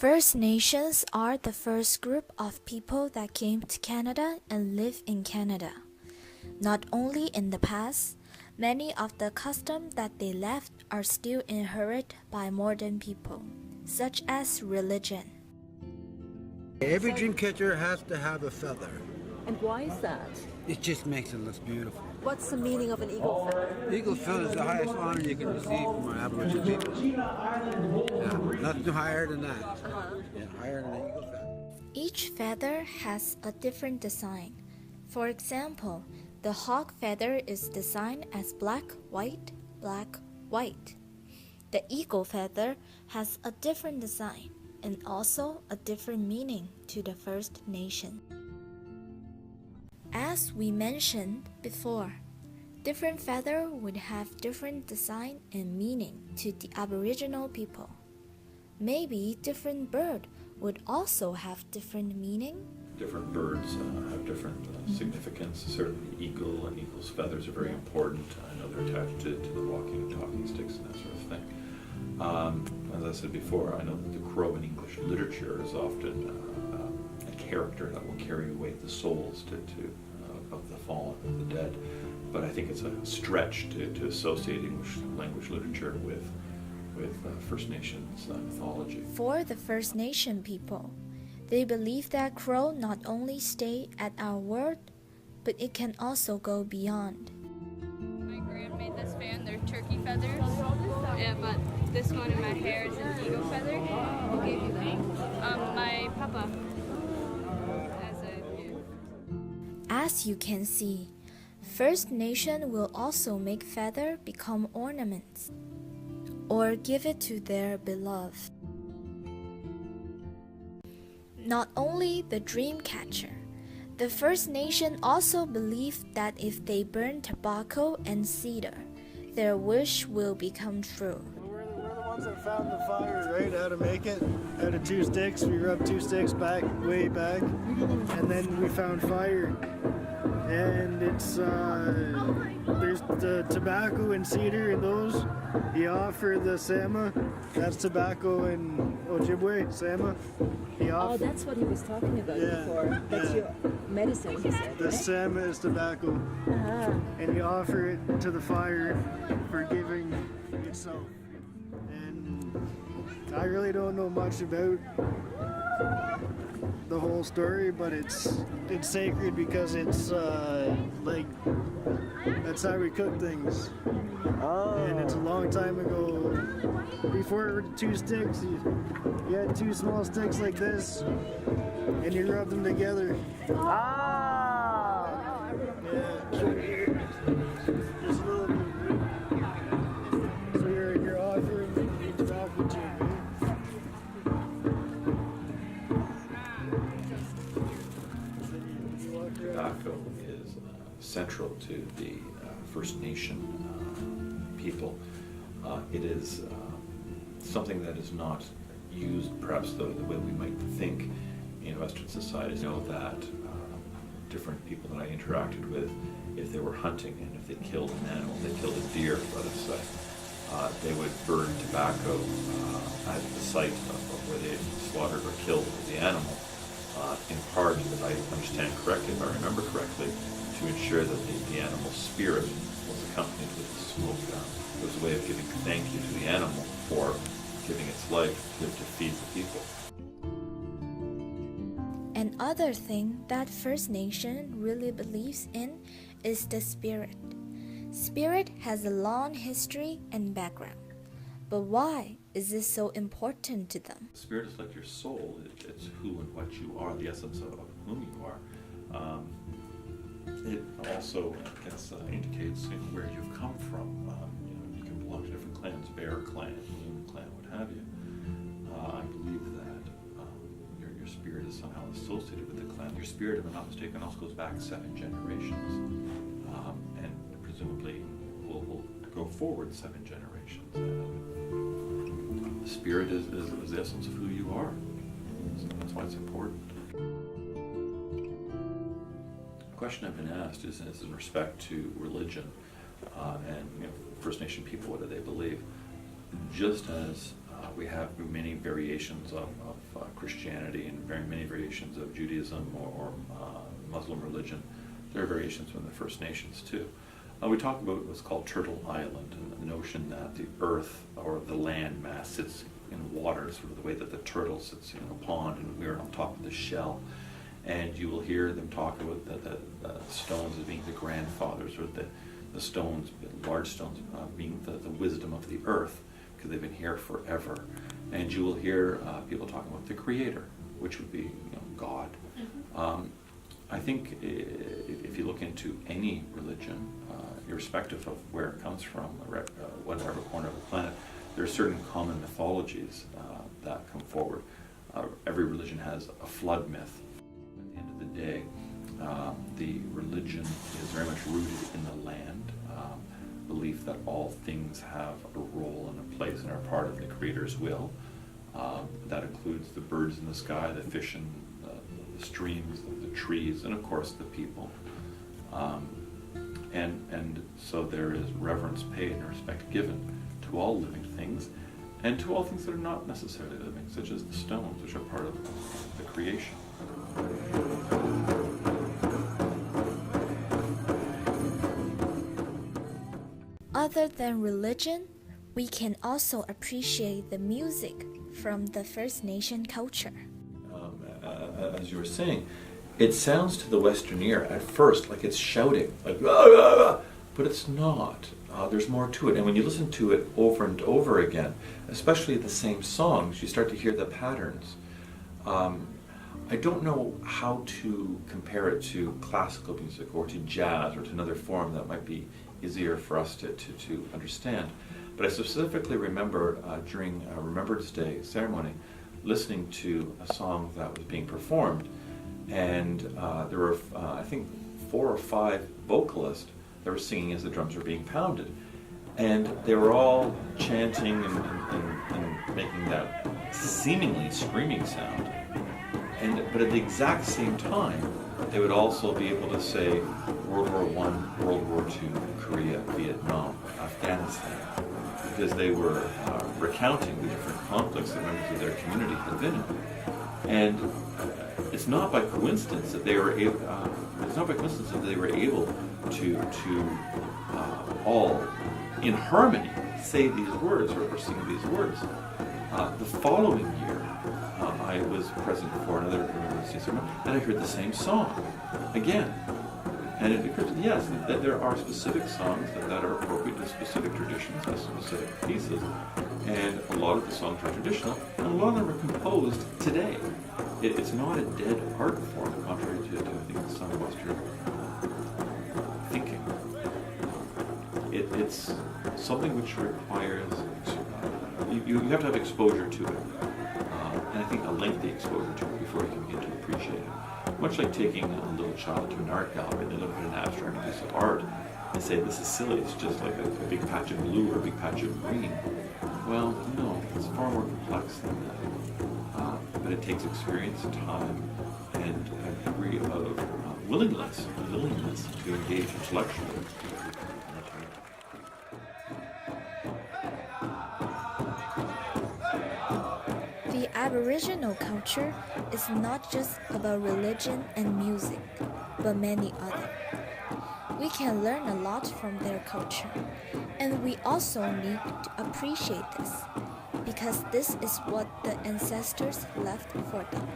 First Nations are the first group of people that came to Canada and live in Canada. Not only in the past, many of the customs that they left are still inherited by modern people, such as religion. Every dream catcher has to have a feather. And why is that? It just makes it look beautiful. What's the meaning of an eagle feather? Eagle feather is the highest honor you can receive from our Aboriginal people. Yeah, nothing higher than that. Yeah, higher than an eagle feather. Each feather has a different design. For example, the hawk feather is designed as black, white, black, white. The eagle feather has a different design and also a different meaning to the First Nation. As we mentioned before, different feather would have different design and meaning to the Aboriginal people. Maybe different bird would also have different meaning. Different birds have different significance. Certainly eagle and eagle's feathers are very important. I know they're attached to the walking and talking sticks and that sort of thing. As I said before, I know that the crow in English literature is often a character that will carry away the souls of the fallen, of the dead. But I think it's a stretch to associate English language literature with First Nations mythology. For the First Nation people, they believe that crow not only stay at our world, but it can also go beyond. My grand made this fan, they're turkey feathers, but this one in my hair is an eagle feather. Who gave you that? My papa. As you can see, First Nation will also make feather become ornaments or give it to their beloved. Not only the dream catcher, the First Nation also believed that if they burn tobacco and cedar, their wish will become true. We're the ones that found the fire, right? How to make it out of 2 sticks. We rubbed 2 sticks way back, and then we found fire. And it's there's the tobacco and cedar in those. You offer the Sama, that's tobacco in Ojibwe, Sama. Oh, that's what he was talking about before. That's your medicine, he said, The right? Sama is tobacco, and you offer it to the fire for giving yourself. And I really don't know much about the whole story, but it's sacred because it's like that's how we cook things. And it's a long time ago. Before it were 2 sticks, you had 2 small sticks like this, and you rub them together. Yeah. Just a little bit. So you're offering the tobacco to me. Tobacco is central to the First Nation people. It is something that is not used perhaps the way we might think in Western society. I know that different people that I interacted with, if they were hunting and if they killed an animal, they killed a deer, let us say, they would burn tobacco at the site of where they slaughtered or killed the animal. In part, if I understand correctly, if I remember correctly, to ensure that the animal's spirit was accompanied with the smoke. It was a way of giving thank you to the animal for giving its life to feed the people. Another thing that First Nation really believes in is the spirit. Spirit has a long history and background. But why is this so important to them? Spirit is like your soul. It's who and what you are, the essence of whom you are. It also, I guess, indicates where you've come from. You can belong to different clans, Bear Clan, Loon Clan, what have you. I believe that your spirit is somehow associated with the clan. Your spirit, if I'm not mistaken, also goes back 7 generations, and presumably will go forward 7 generations. The spirit is the essence of who you are. So that's why it's important. The question I've been asked is in respect to religion and First Nation people, what do they believe? Just as We have many variations of Christianity and very many variations of Judaism or Muslim religion. There are variations from the First Nations too. We talk about what's called Turtle Island, and the notion that the earth or the land mass sits in water, sort of the way that the turtle sits in a pond and we're on top of the shell. And you will hear them talk about the stones as being the grandfathers, or the stones, large stones, being the wisdom of the earth, because they've been here forever. And you will hear people talking about the Creator, which would be God. I think if you look into any religion, irrespective of where it comes from, whatever corner of the planet, there are certain common mythologies that come forward. Every religion has a flood myth. At the end of the day, the religion is very much rooted in the land, belief that all things have a role and a place and are part of the Creator's will. That includes the birds in the sky, the fish in the streams, the trees, and of course the people. And so there is reverence paid and respect given to all living things, and to all things that are not necessarily living, such as the stones, which are part of the creation. Other than religion, we can also appreciate the music from the First Nation culture. As you were saying, it sounds to the Western ear at first like it's shouting, like, ah, ah, ah, but it's not. There's more to it. And when you listen to it over and over again, especially the same songs, you start to hear the patterns. I don't know how to compare it to classical music or to jazz or to another form that might be easier for us to understand. But I specifically remember during a Remembrance Day ceremony listening to a song that was being performed, and there were, I think, 4 or 5 vocalists that were singing as the drums were being pounded. And they were all chanting and making that seemingly screaming sound. But at the exact same time, they would also be able to say World War I, World War II, Korea, Vietnam, Afghanistan, because they were recounting the different conflicts that members of their community had been in. And it's not by coincidence that they were able. To all in harmony say these words or sing these words. The following year, I was present for another Remembrance Day ceremony, and I heard the same song again. And it occurred to me, yes, that there are specific songs that are appropriate to specific traditions, to specific pieces, and a lot of the songs are traditional, and a lot of them are composed today. It's not a dead art form, contrary to I think some Western thinking. It's something which requires, you have to have exposure to it, and I think a lengthy exposure to it before you can begin to appreciate it. Much like taking a little child to an art gallery and they look at an abstract piece of art and say, this is silly, it's just like a big patch of blue or a big patch of green. Well, no, it's far more complex than that. But it takes experience, time, and a degree of willingness to engage intellectually. The Aboriginal culture is not just about religion and music, but many other. We can learn a lot from their culture, and we also need to appreciate this, because this is what the ancestors left for them.